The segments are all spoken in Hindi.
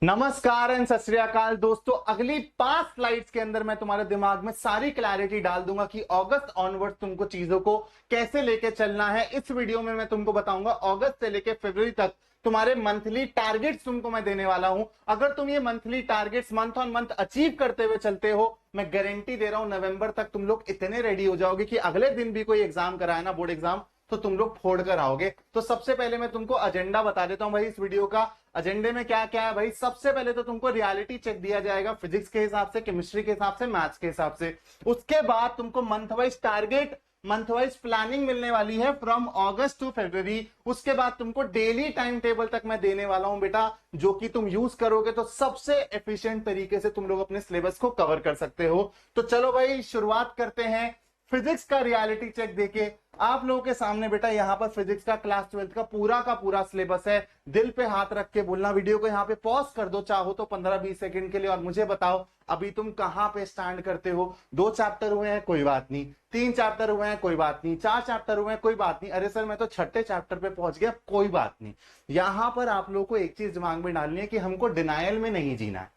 नमस्कार एंड सत श्री अकाल दोस्तों। अगली 5 स्लाइड्स के अंदर मैं तुम्हारे दिमाग में सारी क्लैरिटी डाल दूंगा कि अगस्त ऑनवर्ड तुमको चीजों को कैसे लेके चलना है। इस वीडियो में मैं तुमको बताऊंगा अगस्त से लेके फरवरी तक तुम्हारे मंथली टारगेट्स तुमको मैं देने वाला हूं। अगर तुम ये monthly targets month on month achieve करते हुए चलते हो, मैं गारंटी दे रहा हूं नवंबर तक तुम लोग इतने रेडी हो जाओगे कि अगले दिन भी कोई एग्जाम कराए ना, बोर्ड एग्जाम, तो तुम लोग फोड़ कर आओगे। तो सबसे पहले मैं तुमको एजेंडा बता देता हूं भाई। इस वीडियो का एजेंडे में क्या क्या है भाई। सबसे पहले तो तुमको रियलिटी चेक दिया जाएगा फिजिक्स के हिसाब से, केमिस्ट्री के हिसाब से, मैथ्स के हिसाब से। उसके बाद तुमको month wise target, month wise planning मिलने वाली है फ्रॉम अगस्त टू फरवरी। उसके बाद तुमको डेली टाइम टेबल तक मैं देने वाला हूं बेटा, जो कि तुम यूज करोगे तो सबसे एफिशिएंट तरीके से तुम लोग अपने सिलेबस को कवर कर सकते हो। तो चलो भाई शुरुआत करते हैं फिजिक्स का रियलिटी चेक देके। आप लोगों के सामने बेटा यहाँ पर फिजिक्स का क्लास 12 का पूरा सिलेबस है। दिल पे हाथ रख के बोलना, वीडियो को यहाँ पे पॉज कर दो चाहो तो 15-20 सेकंड के लिए, और मुझे बताओ अभी तुम कहां पे स्टैंड करते हो। 2 चैप्टर हुए हैं कोई बात नहीं, 3 चैप्टर हुए हैं कोई बात नहीं, 4 चैप्टर हुए हैं कोई बात नहीं, अरे सर मैं तो 6ठे चैप्टर पे पहुंच गया, कोई बात नहीं। यहां पर आप लोगों को एक चीज दिमाग में डालनी है कि हमको डिनायल में नहीं जीना है।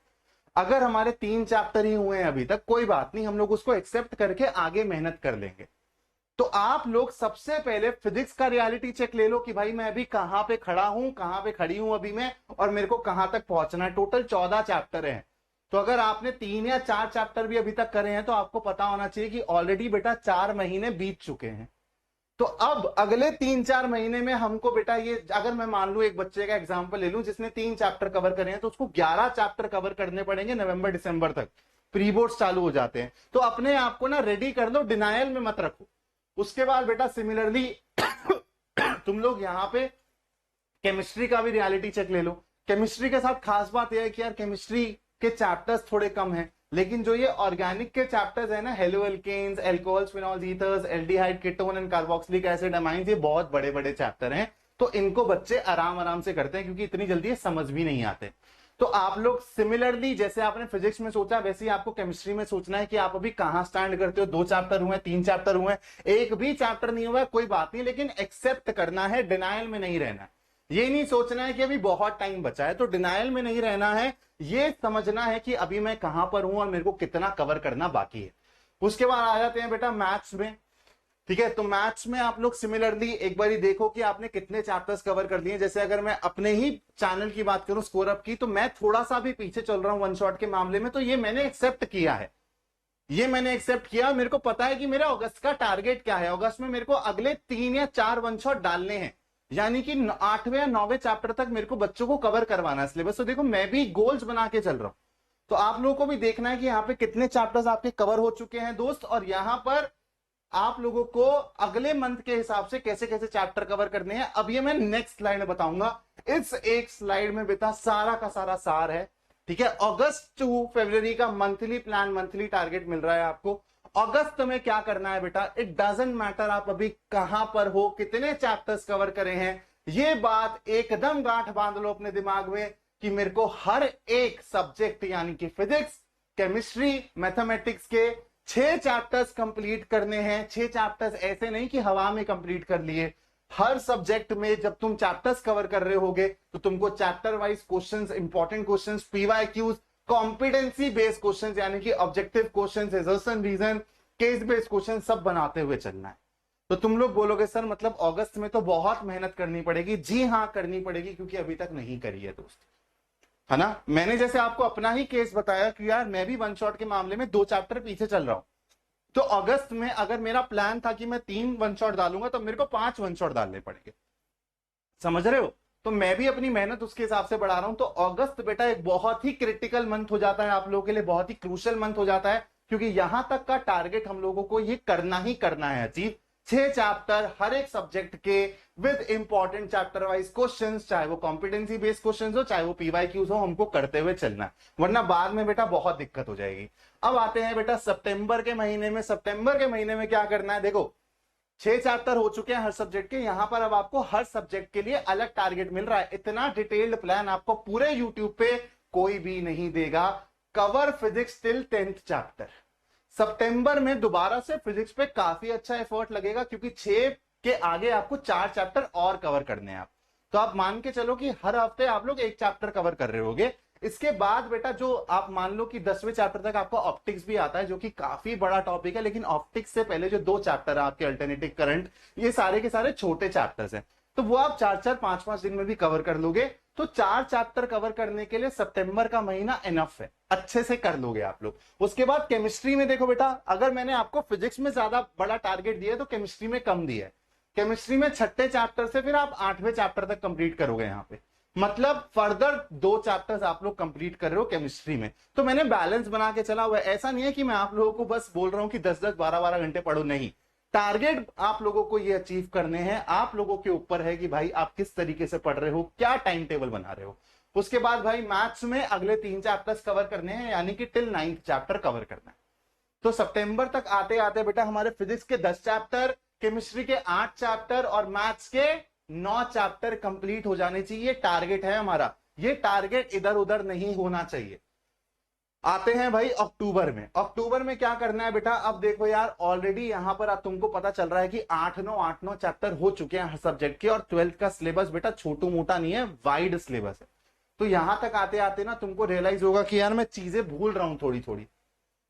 अगर हमारे 3 चैप्टर ही हुए हैं अभी तक, कोई बात नहीं, हम लोग उसको एक्सेप्ट करके आगे मेहनत कर लेंगे। तो आप लोग सबसे पहले फिजिक्स का रियलिटी चेक ले लो कि भाई मैं अभी कहां पे खड़ा हूं, कहां पे खड़ी हूं अभी मैं, और मेरे को कहां तक पहुंचना है। टोटल 14 चैप्टर हैं। तो अगर आपने 3 या 4 चैप्टर भी अभी तक करे हैं तो आपको पता होना चाहिए कि ऑलरेडी बेटा 4 महीने बीत चुके हैं। तो अब अगले 3-4 महीने में हमको बेटा ये, अगर मैं मान लू एक बच्चे का एग्जांपल ले लूं जिसने 3 चैप्टर कवर करे हैं, तो उसको 11 चैप्टर कवर करने पड़ेंगे नवंबर दिसंबर तक। प्री बोर्ड्स चालू हो जाते हैं। तो अपने आप को ना रेडी कर लो, डिनायल में मत रखो। उसके बाद बेटा सिमिलरली तुम लोग यहां पे केमिस्ट्री का भी रियलिटी चेक ले लो। केमिस्ट्री के साथ खास बात यह है कि यार केमिस्ट्री के चैप्टर्स थोड़े कम हैं, लेकिन जो ये ऑर्गेनिक के चैप्टर्स है ना, haloalkanes, alcohols, phenols, ethers, aldehyde, ketone and carboxylic acid, amines, ये बहुत बड़े बड़े चैप्टर हैं। तो इनको बच्चे आराम आराम से करते हैं क्योंकि इतनी जल्दी ये समझ भी नहीं आते। तो आप लोग सिमिलरली जैसे आपने फिजिक्स में सोचा वैसे ही आपको केमिस्ट्री में सोचना है कि आप अभी कहां स्टैंड करते हो। 2 चैप्टर हुए, 3 चैप्टर हुए, एक भी चैप्टर नहीं हुआ है, कोई बात नहीं, लेकिन एक्सेप्ट करना है, डिनायल में नहीं रहना। ये नहीं सोचना है कि अभी बहुत टाइम बचा है, तो डिनायल में नहीं रहना है। ये समझना है कि अभी मैं कहां पर हूं और मेरे को कितना कवर करना बाकी है। उसके बाद आ जाते हैं बेटा मैथ्स में। ठीक है, तो मैथ्स में आप लोग सिमिलरली एक बार देखो कि आपने कितने चैप्टर्स कवर कर लिए। जैसे अगर मैं अपने ही चैनल की बात करूं, स्कोर अप की, तो मैं थोड़ा सा भी पीछे चल रहा हूं वन शॉट के मामले में, तो ये मैंने एक्सेप्ट किया है। ये मैंने एक्सेप्ट किया। मेरे को पता है कि मेरा अगस्त का टारगेट क्या है। अगस्त में मेरे को अगले 3 या 4 वन शॉट डालने हैं, यानी कि 8वें या 9वें चैप्टर तक मेरे को बच्चों को कवर करवाना है सिलेबस। तो देखो मैं भी गोल्स बना के चल रहा हूं। तो आप लोगों को भी देखना है कि यहाँ पे कितने चैप्टर्स आपके कवर हो चुके हैं दोस्त, और यहां पर आप लोगों को अगले मंथ के हिसाब से कैसे कैसे चैप्टर कवर करने हैं, अब ये मैं नेक्स्ट स्लाइड में बताऊंगा। इस एक स्लाइड में बेटा सारा का सारा सार है। ठीक है, अगस्त टू फरवरी का मंथली प्लान, मंथली टारगेट मिल रहा है आपको। अगस्त में क्या करना है बेटा, इट डजंट मैटर आप अभी कहां पर हो, कितने चैप्टर्स कवर करे हैं, ये बात एकदम गांठ बांध लो अपने दिमाग में कि मेरे को हर एक सब्जेक्ट यानी कि फिजिक्स, केमिस्ट्री, मैथमेटिक्स के 6 चैप्टर्स कंप्लीट करने हैं। 6 चैप्टर्स ऐसे नहीं कि हवा में कंप्लीट कर लिए। हर सब्जेक्ट में जब तुम चैप्टर्स कवर कर रहे होगे तो तुमको chapter wise questions, important questions, PYQs, competency based questions यानी कि objective questions, assertion reason, case based question सब बनाते हुए चलना है। तो तुम लोग बोलोगे सर मतलब अगस्त में तो बहुत मेहनत करनी पड़ेगी। जी हाँ करनी पड़ेगी, क्योंकि अभी तक नहीं करी है दोस्त, है ना। मैंने जैसे आपको अपना ही केस बताया कि यार मैं भी वन शॉट के मामले में 2 चैप्टर पीछे चल रहा हूं। तो अगस्त में अगर मेरा प्लान था कि मैं 3 वन शॉट डालूंगा, तो मेरे को 5 वन शॉट डालने पड़ेंगे। समझ रहे हो। तो मैं भी अपनी मेहनत उसके हिसाब से बढ़ा रहा हूं। तो अगस्त बेटा एक बहुत ही क्रिटिकल मंथ हो जाता है आप लोगों के लिए, बहुत ही क्रूशियल मंथ हो जाता है, क्योंकि यहां तक का टारगेट हम लोगों को ये करना ही करना है अचीव। 6 चैप्टर हर एक सब्जेक्ट के with important chapter wise questions, चाहे वो कॉम्पिटेंसी बेस्ड क्वेश्चंस हो, चाहे वो पीवाईक्यूज हो, हमको करते हुए चलना है, वरना बाद में बेटा बहुत दिक्कत हो जाएगी। अब आते हैं बेटा सितंबर के महीने में। सितंबर के महीने में क्या करना है, देखो 6 चैप्टर हो चुके हैं हर सब्जेक्ट के। यहां पर अब आपको हर सब्जेक्ट के लिए अलग टारगेट मिल रहा है। इतना डिटेल्ड प्लान आपको पूरे यूट्यूब पे कोई भी नहीं देगा। Cover physics till 10th chapter. सितंबर में दोबारा से फिजिक्स पे काफी अच्छा एफर्ट लगेगा, क्योंकि 6 के आगे आपको 4 चैप्टर और कवर करने हैं आप। तो आप मान के चलो कि हर हफ्ते आप लोग 1 चैप्टर कवर कर रहे होगे। इसके बाद बेटा जो आप मान लो कि 10वें चैप्टर तक आपको ऑप्टिक्स भी आता है, जो कि काफी बड़ा टॉपिक है, लेकिन ऑप्टिक्स से पहले जो 2 चैप्टर है आपके अल्टरनेटिव करंट, ये सारे के सारे छोटे चैप्टर्स हैं, तो वो आप 4-4 5-5 दिन में भी कवर कर लोगे। तो 4 चैप्टर कवर करने के लिए सितंबर का महीना इनफ है, अच्छे से कर लोगे आप लोग। उसके बाद केमिस्ट्री में देखो बेटा, अगर मैंने आपको फिजिक्स में ज्यादा बड़ा टारगेट दिया है तो केमिस्ट्री में कम दिया है। केमिस्ट्री में 6ठे चैप्टर से फिर आप 8वें चैप्टर तक कंप्लीट करोगे यहाँ पे, मतलब फर्दर 2 चैप्टर्स आप लोग कंप्लीट कर रहे हो केमिस्ट्री में। तो मैंने बैलेंस बना के चला हुआ है, ऐसा नहीं है कि मैं आप लोगों को बस बोल रहा हूं कि 10-10 12-12 घंटे पढ़ो, नहीं। टारगेट आप लोगों को ये अचीव करने हैं, आप लोगों के ऊपर है कि भाई आप किस तरीके से पढ़ रहे हो, क्या टाइम टेबल बना रहे हो। उसके बाद भाई मैथ्स में अगले 3 चैप्टर्स कवर करने हैं, यानी कि टिल 9th चैप्टर कवर करना है। तो सितंबर तक आते आते बेटा हमारे फिजिक्स के 10 चैप्टर, केमिस्ट्री के 8 चैप्टर और मैथ्स के 9 चैप्टर कंप्लीट हो जाने चाहिए, टारगेट है हमारा। ये टारगेट इधर उधर नहीं होना चाहिए। आते हैं भाई अक्टूबर में। अक्टूबर में क्या करना है बेटा, अब देखो यार ऑलरेडी यहां पर तुमको पता चल रहा है कि 8-9 चैप्टर हो चुके हैं हर सब्जेक्ट के, और 12th का सिलेबस बेटा छोटू मोटा नहीं है, वाइड सिलेबस है। तो यहां तक आते आते ना तुमको रियलाइज होगा कि यार मैं चीजें भूल रहा हूं थोड़ी थोड़ी।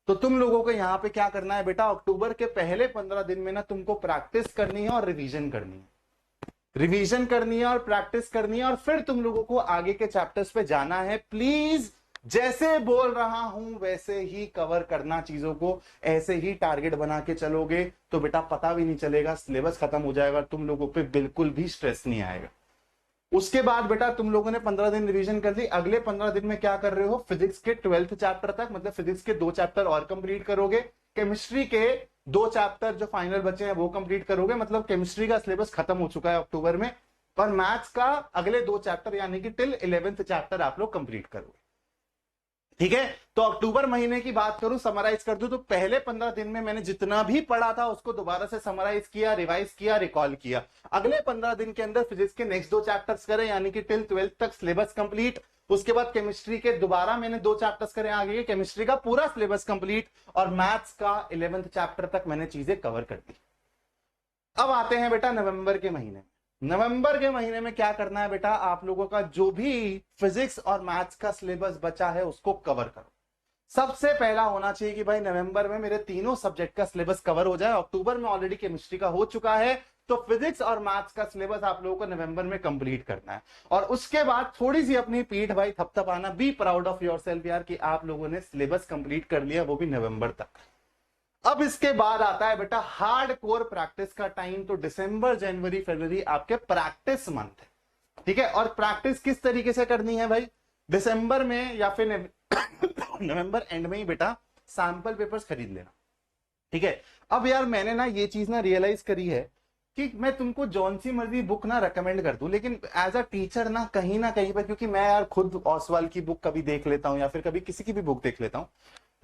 तो तुम लोगों को यहाँ पे क्या करना है बेटा, अक्टूबर के पहले 15 दिन में ना तुमको प्रैक्टिस करनी है और रिवीजन करनी है। रिवीजन करनी है और प्रैक्टिस करनी है, और फिर तुम लोगों को आगे के चैप्टर्स पे जाना है। प्लीज जैसे बोल रहा हूं वैसे ही कवर करना चीजों को, ऐसे ही टारगेट बना के चलोगे तो बेटा पता भी नहीं चलेगा, सिलेबस खत्म हो जाएगा, तुम लोगों पे बिल्कुल भी स्ट्रेस नहीं आएगा। उसके बाद बेटा तुम लोगों ने 15 दिन रिवीजन कर ली, अगले 15 दिन में क्या कर रहे हो, फिजिक्स के 12th चैप्टर तक, मतलब फिजिक्स के 2 चैप्टर और कंप्लीट करोगे। केमिस्ट्री के 2 चैप्टर जो फाइनल बचे हैं वो कंप्लीट करोगे, मतलब केमिस्ट्री का सिलेबस खत्म हो चुका है अक्टूबर में। और मैथ्स का अगले 2 चैप्टर यानी कि टिल 11th चैप्टर आप लोग कंप्लीट करोगे। ठीक है, तो अक्टूबर महीने की बात करूं, समराइज कर दूं, तो पहले 15 दिन में मैंने जितना भी पढ़ा था उसको दोबारा से समराइज किया, रिवाइज किया, रिकॉल किया। अगले 15 दिन के अंदर फिजिक्स के नेक्स्ट 2 चैप्टर्स करें, यानी कि टिल 12th तक सिलेबस कंप्लीट। उसके बाद केमिस्ट्री के दोबारा मैंने 2 चैप्टर्स करें, आगे केमिस्ट्री का पूरा सिलेबस कंप्लीट, और मैथ्स का 11th चैप्टर तक मैंने चीजें कवर कर दी। अब आते हैं बेटा नवंबर के महीने। नवंबर के महीने में क्या करना है बेटा, आप लोगों का जो भी फिजिक्स और मैथ्स का सिलेबस बचा है उसको कवर करो। सबसे पहला होना चाहिए कि भाई नवंबर में मेरे तीनों सब्जेक्ट का सिलेबस कवर हो जाए। अक्टूबर में ऑलरेडी केमिस्ट्री का हो चुका है, तो फिजिक्स और मैथ्स का सिलेबस आप लोगों को नवंबर में कंप्लीट करना है। और उसके बाद थोड़ी सी अपनी पीठ भाई थपथपाना, बी प्राउड ऑफ योरसेल्फ यार कि आप लोगों ने सिलेबस कंप्लीट कर लिया, वो भी नवंबर तक। अब इसके बाद आता है बेटा हार्ड कोर प्रैक्टिस का टाइम। तो दिसंबर, जनवरी, फरवरी आपके प्रैक्टिस मंथ है, ठीक है। और प्रैक्टिस किस तरीके से करनी है भाई, दिसंबर में या फिर नवंबर एंड में ही बेटा सैंपल पेपर्स खरीद लेना, ठीक है। अब यार मैंने ना ये चीज ना रियलाइज करी है कि मैं तुमको जौन सी मर्जी बुक ना रेकमेंड कर दूं, लेकिन एज अ टीचर ना कहीं पर, क्योंकि मैं यार खुद ओसवाल की बुक कभी देख लेता हूं या फिर कभी किसी की भी बुक देख लेता हूं,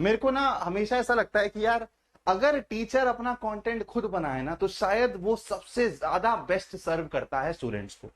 मेरे को ना हमेशा ऐसा लगता है कि यार अगर टीचर अपना कंटेंट खुद बनाए ना तो शायद वो सबसे ज्यादा बेस्ट सर्व करता है स्टूडेंट्स को।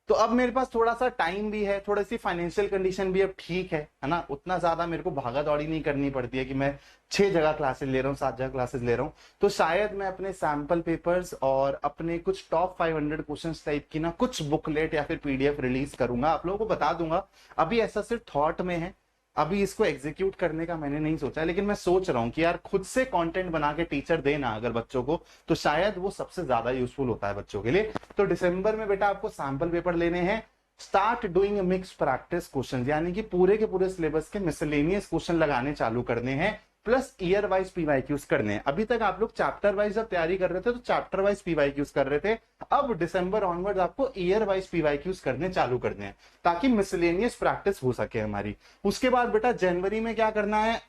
तो अब मेरे पास थोड़ा सा टाइम भी है, थोड़ी सी फाइनेंशियल कंडीशन भी अब ठीक है ना, उतना ज्यादा मेरे को भागा दौड़ी नहीं करनी पड़ती है कि मैं 6 जगह क्लासेस ले रहा हूँ, 7 जगह क्लासेस ले रहा हूँ। तो शायद मैं अपने सैंपल पेपर्स और अपने कुछ टॉप 500 क्वेश्चंस टाइप की ना कुछ बुकलेट या फिर पीडीएफ रिलीज करूंगा, आप लोगों को बता दूंगा। अभी ऐसा सिर्फ थॉट में है, अभी इसको एग्जीक्यूट करने का मैंने नहीं सोचा, लेकिन मैं सोच रहा हूं कि यार खुद से कंटेंट बना के टीचर देना अगर बच्चों को, तो शायद वो सबसे ज्यादा यूजफुल होता है बच्चों के लिए। तो दिसंबर में बेटा आपको सैंपल पेपर लेने हैं। Start doing mix practice question, यानी कि पूरे के पूरे सिलेबस के मिसलेनियस क्वेश्चन लगाने चालू करने हैं, प्लस ईयर वाइज पीवाईक्यूज करने हैं। अभी तक आप लोग चैप्टर वाइज जब तैयारी कर रहे थे तो चैप्टर वाइज पीवाईक्यूज कर रहे थे, अब दिसंबर ऑनवर्ड आपको ईयर वाइज पीवाईक्यूज करने चालू करने हैं ताकि मिसलेनियस प्रैक्टिस हो सके हमारी। उसके बाद बेटा जनवरी में क्या करना है,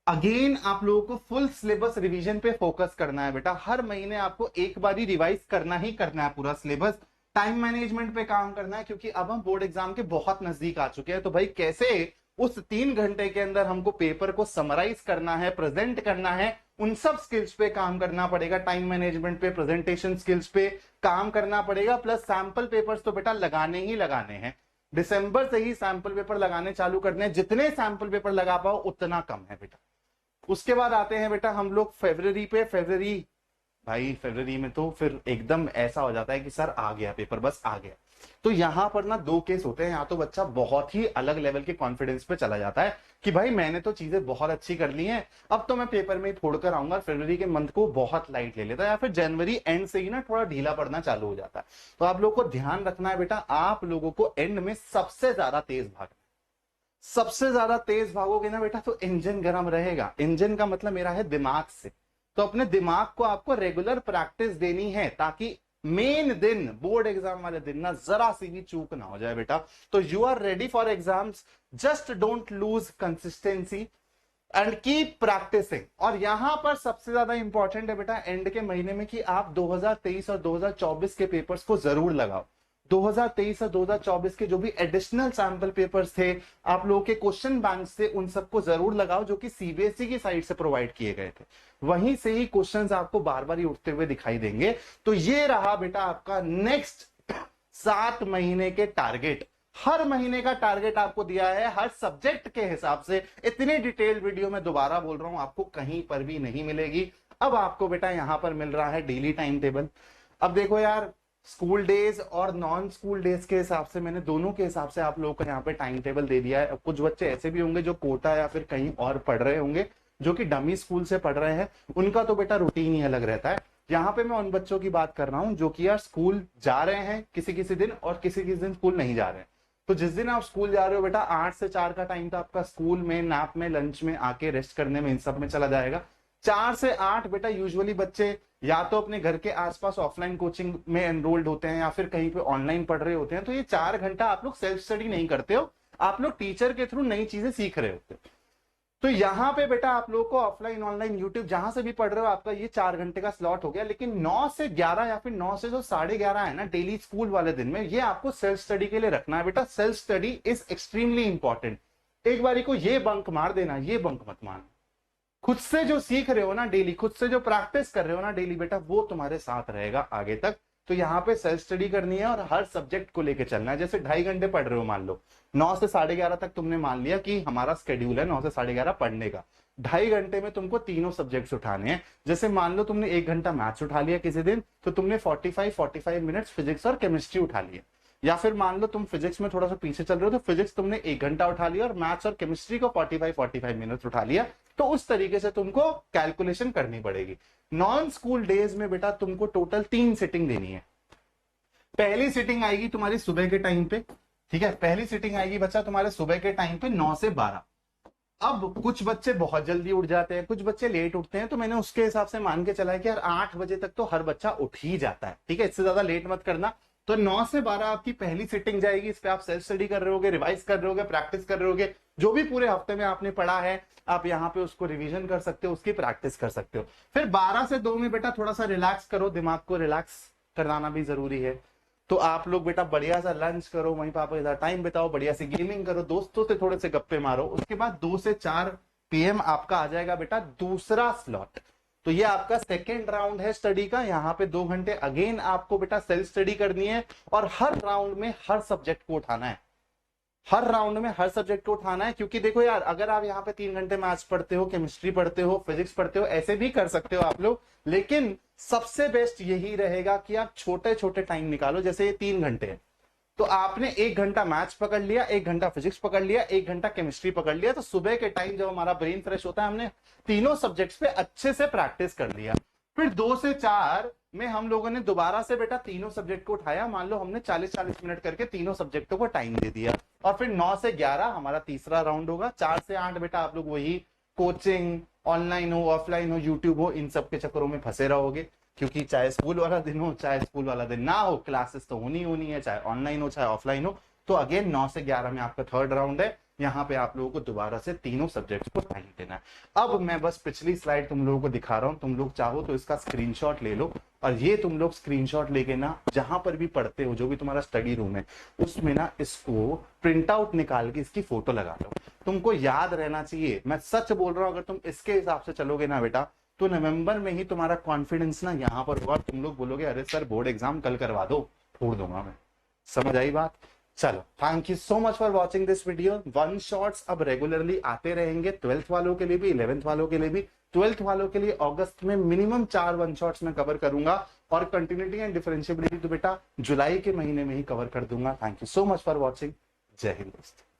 अगेन आप लोगों को फुल सिलेबस रिवीजन पे फोकस करना है बेटा। हर महीने आपको एक बार ही रिवाइज करना ही करना है पूरा सिलेबस। टाइम मैनेजमेंट पे काम करना है, क्योंकि अब हम बोर्ड एग्जाम के बहुत नजदीक आ चुके हैं। तो भाई कैसे उस 3 घंटे के अंदर हमको पेपर को समराइज करना है, प्रेजेंट करना है, उन सब स्किल्स पे काम करना पड़ेगा। टाइम मैनेजमेंट पे, प्रेजेंटेशन स्किल्स पे काम करना पड़ेगा, प्लस सैंपल पेपर्स तो बेटा लगाने ही लगाने हैं। दिसंबर से ही सैंपल पेपर लगाने चालू करने हैं, जितने सैंपल पेपर लगा पाओ उतना कम है बेटा। उसके बाद आते हैं बेटा हम लोग फरवरी पे। फरवरी में तो फिर एकदम ऐसा हो जाता है कि सर आ गया पेपर, बस आ गया। तो यहां पर ना दो केस होते हैं, या तो बच्चा बहुत ही अलग लेवल के कॉन्फिडेंस पे चला जाता है कि भाई मैंने तो चीजें बहुत अच्छी कर ली हैं, अब तो मैं पेपर में ही फोड़ कर आऊंगा, फरवरी के मंथ को बहुत लाइट ले लेता है, या फिर जनवरी एंड से ही ना थोड़ा ढीला पड़ना चालू हो जाता है। तो आप लोगों को ध्यान रखना है बेटा, आप लोगों को एंड में सबसे ज्यादा तेज भागना, सबसे ज्यादा तेज भागोगे ना बेटा तो इंजन गर्म रहेगा। इंजन का मतलब मेरा है दिमाग से। तो अपने दिमाग को आपको रेगुलर प्रैक्टिस देनी है, ताकि मेन दिन बोर्ड एग्जाम वाले दिन ना जरा सी भी चूक ना हो जाए बेटा। तो you are ready for exams, just don't lose consistency and keep practising. और यहां पर सबसे ज्यादा इंपॉर्टेंट है बेटा एंड के महीने में कि आप 2023 और 2024 के पेपर्स को जरूर लगाओ। 2023 और 2024 के जो भी एडिशनल सैंपल पेपर्स थे, आप लोगों के क्वेश्चन बैंक से, उन सबको जरूर लगाओ, जो कि सीबीएसई की साइड से प्रोवाइड किए गए थे। वहीं से ही क्वेश्चंस आपको बार बार ही उठते हुए दिखाई देंगे। तो ये रहा बेटा आपका नेक्स्ट 7 महीने के टारगेट। हर महीने का टारगेट आपको दिया है, हर सब्जेक्ट के हिसाब से। इतनी डिटेल्ड वीडियो में दोबारा बोल रहा हूं, आपको कहीं पर भी नहीं मिलेगी। अब आपको बेटा यहां पर मिल रहा है डेली टाइम टेबल। अब देखो यार, स्कूल डेज और नॉन स्कूल डेज के हिसाब से मैंने दोनों के हिसाब से आप लोगों को यहाँ पे टाइम टेबल दे दिया है। अब कुछ बच्चे ऐसे भी होंगे जो कोटा या फिर कहीं और पढ़ रहे होंगे, जो कि डमी स्कूल से पढ़ रहे हैं, उनका तो बेटा रूटीन ही अलग रहता है। यहाँ पे मैं उन बच्चों की बात कर रहा हूँ जो कि यार स्कूल जा रहे हैं किसी किसी दिन और किसी किसी दिन स्कूल नहीं जा रहे हैं। तो जिस दिन आप स्कूल जा रहे हो बेटा, 8 से 4 का टाइम तो आपका स्कूल में, नैप में, लंच में, आके रेस्ट करने में, इन सब में चला जाएगा। 4 से 8 बेटा यूजुअली बच्चे या तो अपने घर के आसपास ऑफलाइन कोचिंग में एनरोल्ड होते हैं या फिर कहीं पे ऑनलाइन पढ़ रहे होते हैं। तो ये 4 घंटा आप लोग सेल्फ स्टडी नहीं करते हो, आप लोग टीचर के थ्रू नई चीजें सीख रहे होते हो। तो यहाँ पे बेटा आप लोगों को ऑफलाइन ऑनलाइन यूट्यूब जहां से भी पढ़ रहे हो, आपका ये 4 घंटे का स्लॉट हो गया। लेकिन 9 से 11 या फिर 9 से जो 11:30 है ना डेली स्कूल वाले दिन में, ये आपको सेल्फ स्टडी के लिए रखना है बेटा। Self study is extremely important. एक बारी को ये बंक मार देना, ये बंक मत मारना। खुद से जो सीख रहे हो ना डेली, खुद से जो प्रैक्टिस कर रहे हो ना डेली बेटा, वो तुम्हारे साथ रहेगा आगे तक। तो यहाँ पे सेल्फ स्टडी करनी है और हर सब्जेक्ट को लेके चलना है। जैसे 2.5 घंटे पढ़ रहे हो, मान लो 9 से 11:30 तक तुमने मान लिया कि हमारा स्केड्यूल है 9 से 11:30 पढ़ने का। 2.5 घंटे में तुमको तीनों सब्जेक्ट्स उठाने हैं। जैसे मान लो तुमने 1 घंटा मैथ्स उठा लिया किसी दिन, तो तुमने 45 मिनट्स फिजिक्स और केमिस्ट्री उठा लिया। या फिर मान लो तुम फिजिक्स में थोड़ा सा पीछे चल रहे हो, तो फिजिक्स तुमने 1 घंटा उठा लिया और मैथ्स और केमिस्ट्री को 45 मिनट्स उठा लिया। तो उस तरीके से तुमको कैलकुलेशन करनी पड़ेगी। नॉन स्कूल डेज में बेटा तुमको टोटल 3 सिटिंग देनी है। पहली सिटिंग आएगी तुम्हारी सुबह के टाइम पे, ठीक है, पहली सिटिंग आएगी बच्चा तुम्हारे सुबह के टाइम पे 9 से 12। अब कुछ बच्चे बहुत जल्दी उठ जाते हैं, कुछ बच्चे लेट उठते हैं, तो मैंने उसके हिसाब से मान के चला है कि यार 8 बजे तक तो हर बच्चा उठ ही जाता है, ठीक है, इससे ज्यादा लेट मत करना। तो 9 से 12 आपकी पहली सिटिंग जाएगी। इस पे आप सेल्फ स्टडी कर रहे होगे, रिवाइज कर रहे होगे, प्रैक्टिस कर रहे होगे। जो भी पूरे हफ्ते में आपने पढ़ा है, आप यहाँ पे उसको रिवीजन कर सकते हो, उसकी प्रैक्टिस कर सकते हो। फिर 12 से 2 में बेटा थोड़ा सा रिलैक्स करो, दिमाग को रिलैक्स कराना भी जरूरी है। तो आप लोग बेटा बढ़िया सा लंच करो, वहीं पापा के साथ टाइम बिताओ, बढ़िया से गेमिंग करो, दोस्तों से थोड़े से गप्पे मारो। उसके बाद 2 से 4 PM आपका आ जाएगा बेटा दूसरा स्लॉट। तो ये आपका सेकेंड राउंड है स्टडी का। यहाँ पे 2 घंटे अगेन आपको बेटा सेल्फ स्टडी करनी है और हर राउंड में हर सब्जेक्ट को उठाना है। हर राउंड में हर सब्जेक्ट को उठाना है, क्योंकि देखो यार, अगर आप यहाँ पे 3 घंटे मैथ्स पढ़ते हो, केमिस्ट्री पढ़ते हो, फिजिक्स पढ़ते हो, ऐसे भी कर सकते हो आप लोग। लेकिन सबसे बेस्ट यही रहेगा कि आप छोटे छोटे टाइम निकालो। जैसे ये 3 घंटे है, तो आपने 1 घंटा मैथ्स पकड़ लिया, 1 घंटा फिजिक्स पकड़ लिया, 1 घंटा केमिस्ट्री पकड़ लिया। तो सुबह के टाइम जब हमारा ब्रेन फ्रेश होता है, हमने तीनों सब्जेक्ट्स पे अच्छे से प्रैक्टिस कर लिया। फिर 2 से 4 में हम लोगों ने दोबारा से बेटा तीनों सब्जेक्ट को उठाया। मान लो हमने 40-40 मिनट करके तीनों सब्जेक्टों को टाइम दे दिया। और फिर 9 से 11 हमारा तीसरा राउंड होगा। 4 से 8 बेटा आप लोग वही कोचिंग, ऑनलाइन हो, ऑफलाइन हो, यूट्यूब हो, इन सब के चक्करों में फंसे रहोगे। क्योंकि चाहे स्कूल वाला दिन हो, चाहे स्कूल वाला दिन ना हो, क्लासेस तो होनी है, चाहे ऑनलाइन हो, चाहे ऑफलाइन हो। तो अगेन 9 से 11 में आपका थर्ड राउंड है। यहाँ पे आप लोगों को दोबारा से तीनों सब्जेक्ट्स को टाइम देना है। अब मैं बस पिछली स्लाइड तुम लोगों को दिखा रहा हूँ, तुम लोग चाहो तो इसका स्क्रीनशॉट ले लो। और ये तुम लोग स्क्रीनशॉट लेके ना, जहां पर भी पढ़ते हो, जो भी तुम्हारा स्टडी रूम है, उसमें ना इसको प्रिंट आउट निकाल के इसकी फोटो लगा लो। तुमको याद रहना चाहिए, मैं सच बोल रहा हूँ, अगर तुम इसके हिसाब से चलोगे ना बेटा, तो नवंबर में ही तुम्हारा कॉन्फिडेंस ना यहाँ पर होगा। तुम लोग बोलोगे अरे सर बोर्ड एग्जाम कल करवा दो, छोड़ दूंगा मैं। समझ आई बात? चलो, thank you so much for watching this video. One shots अब रेगुलरली आते रहेंगे, 12th वालों के लिए भी, 11th वालों के लिए भी। 12th वालों के लिए अगस्त में मिनिमम 4 वन शॉट्स में कवर करूंगा। और कंटिन्यूटी एंड डिफरेंशियबिलिटी तो बेटा जुलाई के महीने में ही कवर कर दूंगा। Thank you so much for watching. जय हिंद दोस्तों।